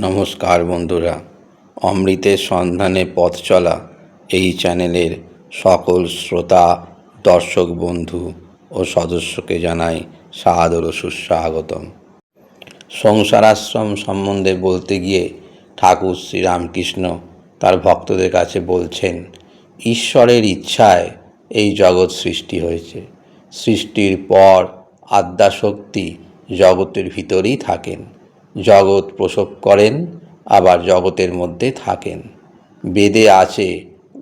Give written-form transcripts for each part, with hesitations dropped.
নমস্কার বন্ধুরা, অমৃতের সন্ধানে পথ চলা এই চ্যানেলের সকল শ্রোতা, দর্শক বন্ধু ও সদস্যকে জানাই সাদর ও সুস্বাগতম। সংসার আশ্রম সম্বন্ধে বলতে গিয়ে ঠাকুর শ্রীরামকৃষ্ণ তার ভক্তদের কাছে বলছেন, ঈশ্বরের ইচ্ছায় এই জগৎ সৃষ্টি হয়েছে। সৃষ্টির পর আদ্যাশক্তি জগতের ভিতরেই থাকেন, জগৎ প্রসব করেন, আবার জগতের মধ্যে থাকেন। বেদে আছে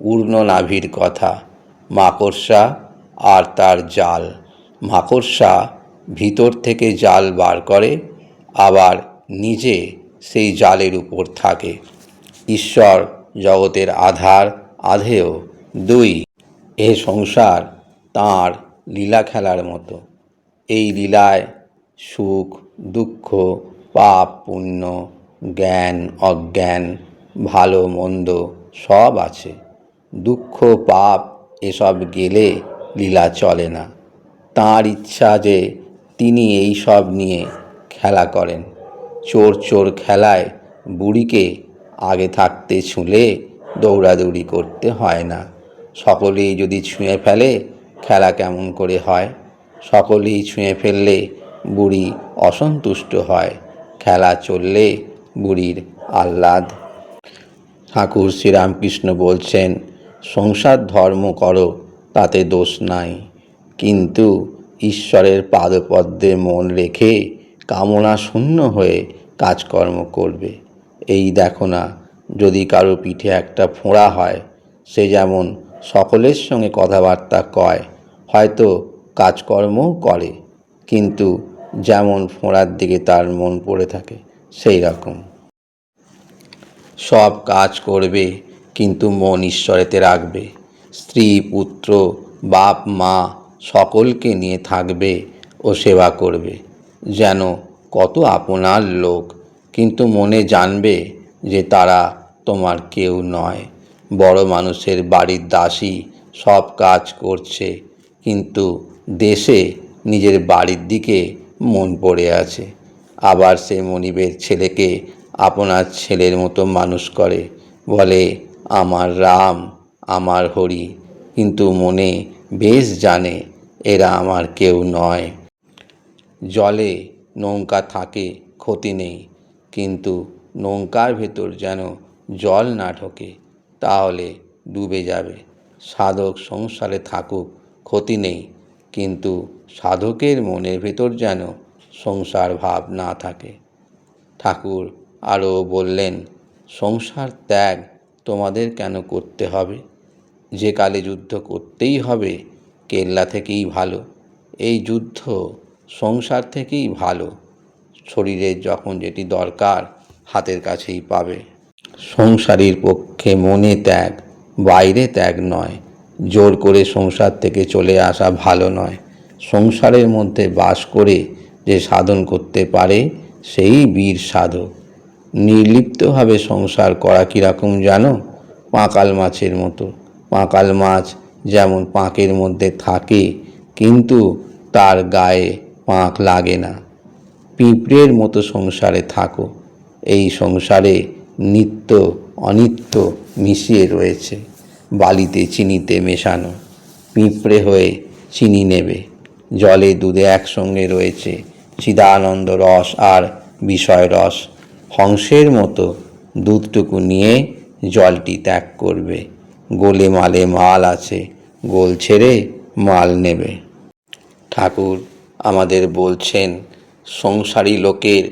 ঊর্ধ্বনাভির কথা, মাকড়সা আর তার জাল। মাকড়সা ভিতর থেকে জাল বার করে, আবার নিজে সেই জালের উপর থাকে। ঈশ্বর জগতের আধার, আধেয় দুই। এ সংসার তাঁর লীলা খেলার মতো। এই লীলায় সুখ দুঃখ, পাপ পুণ্য, জ্ঞান অজ্ঞান, ভালো মন্দ সব আছে। দুঃখ পাপ এসব গেলে লীলা চলে না। তাঁর ইচ্ছা যে তিনি এই সব নিয়ে খেলা করেন। চোর চোর খেলায় বুড়িকে আগে থাকতে ছুঁলে দৌড়াদৌড়ি করতে হয় না। সকলেই যদি ছুঁয়ে ফেলে, খেলা কেমন করে হয়? সকলেই ছুঁয়ে ফেললে বুড়ি অসন্তুষ্ট হয়, খেলা চললে বুড়ির আহ্লাদ। ঠাকুর শ্রীরামকৃষ্ণ বলছেন, সংসার ধর্ম করো, তাতে দোষ নাই, কিন্তু ঈশ্বরের পাদপদ্মে মন রেখে কামনা শূন্য হয়ে কাজকর্ম করবে। এই দেখো না, যদি কারো পিঠে একটা ফোঁড়া হয়, সে যেমন সকলের সঙ্গে কথাবার্তা কয়, হয়তো কাজকর্মও করে, কিন্তু যেমন ফোঁড়ার দিকে তার মন পড়ে থাকে সেই রকম। সব কাজ করবে, কিন্তু মন ঈশ্বরেতে রাখবে। স্ত্রী পুত্র বাপ মা সকলকে নিয়ে থাকবে ও সেবা করবে, যেন কত আপনার লোক, কিন্তু মনে জানবে যে তারা তোমার কেউ নয়। বড় মানুষের বাড়ির দাসী সব কাজ করছে, কিন্তু দেশে নিজের বাড়ির দিকে মন পড়ে আছে। আবার সে মনিবের ছেলেকে আপনার ছেলের মতো মানুষ করে, বলে আমার রাম আমার হরি, কিন্তু মনে বেশ জানে এরা আমার কেউ নয়। জলে নৌকা থাকে, ক্ষতি নেই, কিন্তু নৌকার ভেতর যেন জল না ঢোকে, তাহলে ডুবে যাবে। সাধক সংসারে থাকুক, ক্ষতি নেই, কিন্তু সাধকের মনের ভেতর যেন সংসার ভাব না থাকে। ঠাকুর আরও বললেন, সংসার ত্যাগ তোমাদের কেন করতে হবে? যে কালে যুদ্ধ করতেই হবে, কেল্লা থেকেই ভালো। এই যুদ্ধ সংসার থেকেই ভালো। শরীরের যখন যেটি দরকার হাতের কাছেই পাবে। সংসারীর পক্ষে মনে ত্যাগ, বাইরে ত্যাগ নয়। জোর করে সংসার থেকে চলে আসা ভালো নয়। সংসারের মধ্যে বাস করে যে সাধন করতে পারে, সেই বীর সাধক। নির্লিপ্তভাবে সংসার করা কীরকম জানো? পাঁকাল মাছের মতো। পাঁকাল মাছ যেমন পাঁকের মধ্যে থাকে, কিন্তু তার গায়ে পাঁক লাগে না। পিঁপড়ের মতো সংসারে থাকো। এই সংসারে নিত্য অনিত্য মিশিয়ে রয়েছে, বালিতে চিনিতে মেশানো। পিঁপড়ে হয়ে চিনি নেবে, জলে দুধে একসঙ্গে রয়েছে চিদানন্দ রস আর বিষয় রস। হংসের মতো দুধটুকু নিয়ে জলটি ত্যাগ করবে। গোলে মালে মাল আছে, গোল ছেড়ে মাল নেবে। ঠাকুর আমাদের বলছেন, সংসারী লোকের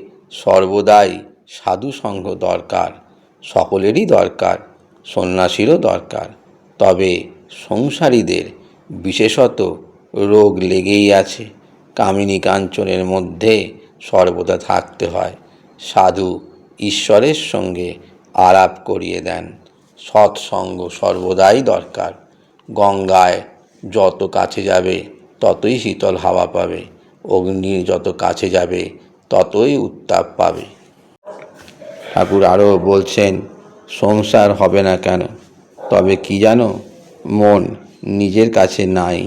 সর্বদাই সাধুসঙ্গ দরকার। সকলেরই দরকার, সন্ন্যাসীরও দরকার। তবে সংসারীদের বিশেষত রোগ লেগেই আছে। কামিনী কাঞ্চনের মধ্যে সর্বদা থাকতে হয়। সাধু ঈশ্বরের সঙ্গে আলাপ করিয়ে দেন। সৎসঙ্গ সর্বদাই দরকার। গঙ্গায় যত কাছে যাবে ততই শীতল হাওয়া পাবে, অগ্নির যত কাছে যাবে ততই উত্তাপ পাবে। ঠাকুর আরও বলছেন, সংসার হবে না কেন? তবে কি জানো, মন নিজের কাছে নাই।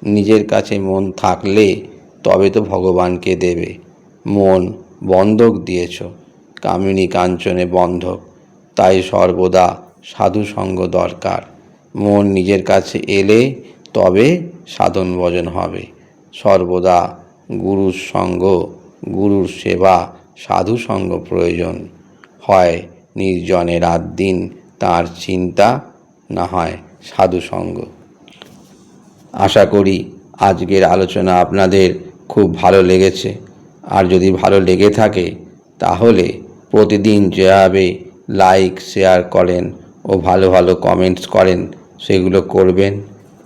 নিজের কাছে মন থাকলে তবে তো ভগবানকে দেবে। মন বন্ধক দিয়েছ, কামিনী কাঞ্চনে বন্ধক। তাই সর্বদা সাধু সঙ্গ দরকার। মন নিজের কাছে এলে তবে সাধন ভজন হবে। সর্বদা গুরুর সঙ্গ, গুরুর সেবা, সাধু সঙ্গ প্রয়োজন। হয় নির্জনে রাত দিন তার চিন্তা, না হয় সাধু সঙ্গ। আশা করি আজকের আলোচনা আপনাদের খুব ভালো লেগেছে। আর যদি ভালো লেগে থাকে তাহলে প্রতিদিন যেভাবে লাইক শেয়ার করেন ও ভালো ভালো কমেন্টস করেন সেগুলো করবেন।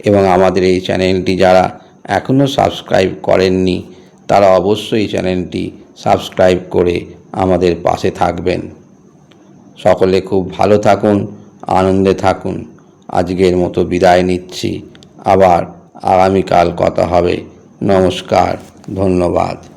এবং আমাদের এই চ্যানেলটি যারা এখনও সাবস্ক্রাইব করেননি তারা অবশ্যই চ্যানেলটি সাবস্ক্রাইব করে আমাদের পাশে থাকবেন। সকলে খুব ভালো থাকুন, আনন্দে থাকুন। আজকের মতো বিদায় নিচ্ছি। আবার আগামীকাল কথা হবে। নমস্কার, ধন্যবাদ।